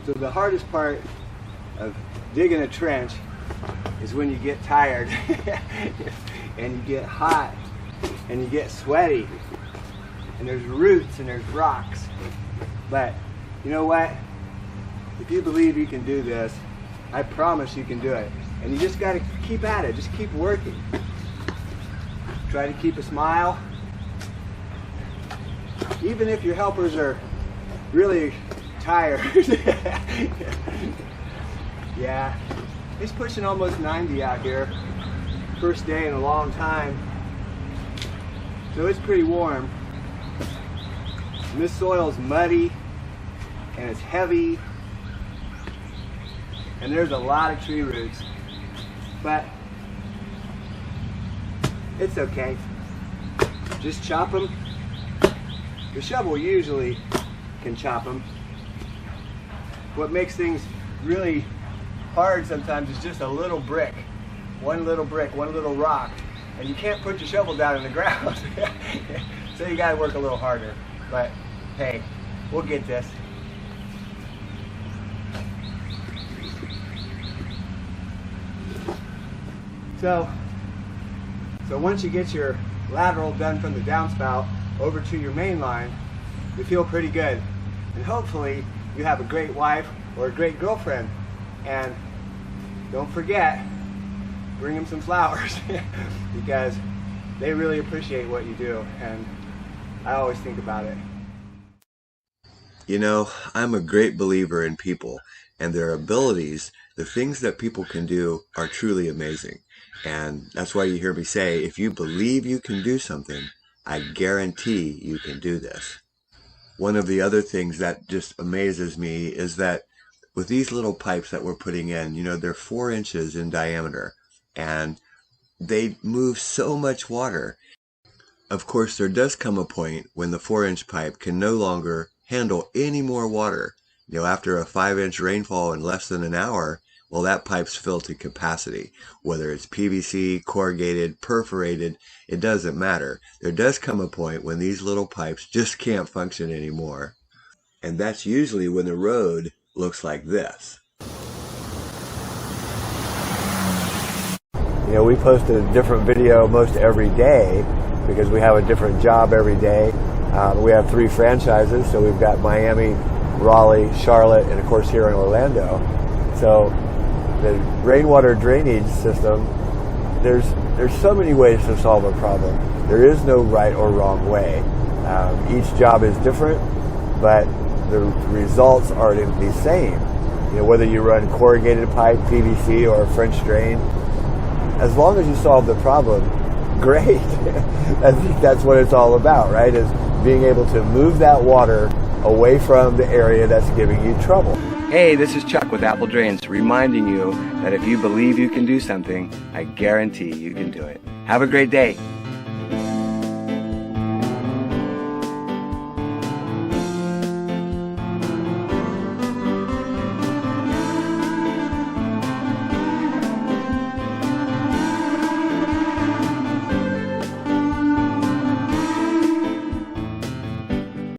So the hardest part of digging a trench is when you get tired and you get hot and you get sweaty and there's roots and there's rocks. But you know what? If you believe you can do this, I promise you can do it. And you just got to keep at it. Just keep working. Try to keep a smile. Even if your helpers are really tired. Yeah, it's pushing almost 90 out here. First day in a long time. So it's pretty warm. And this soil's muddy and it's heavy. And there's a lot of tree roots. But it's okay. Just chop them. The shovel usually can chop them. What makes things really hard sometimes is just a little brick. One little brick, one little rock. And you can't put your shovel down in the ground. So you gotta work a little harder. But hey, we'll get this. So once you get your lateral done from the downspout over to your main line, you feel pretty good. And hopefully you have a great wife or a great girlfriend. And don't forget, bring them some flowers because they really appreciate what you do. And I always think about it. You know, I'm a great believer in people and their abilities. The things that people can do are truly amazing. And that's why you hear me say, if you believe you can do something, I guarantee you can do this. One of the other things that just amazes me is that with these little pipes that we're putting in, you know, they're 4 inches in diameter and they move so much water. Of course, there does come a point when the 4-inch pipe can no longer handle any more water. You know, after a 5-inch rainfall in less than an hour, well, that pipe's filled to capacity. Whether it's PVC, corrugated, perforated, it doesn't matter. There does come a point when these little pipes just can't function anymore. And that's usually when the road looks like this. You know, we post a different video most every day because we have a different job every day. We have 3 franchises, so we've got Miami, Raleigh, Charlotte, and of course here in Orlando. So the rainwater drainage system, there's so many ways to solve a problem. There is no right or wrong way. Each job is different, but the results are the same. You know, whether you run corrugated pipe, PVC, or French drain, as long as you solve the problem, great. I think that's what it's all about, right? Is being able to move that water away from the area that's giving you trouble. Hey, this is Chuck with Apple Drains, reminding you that if you believe you can do something, I guarantee you can do it. Have a great day.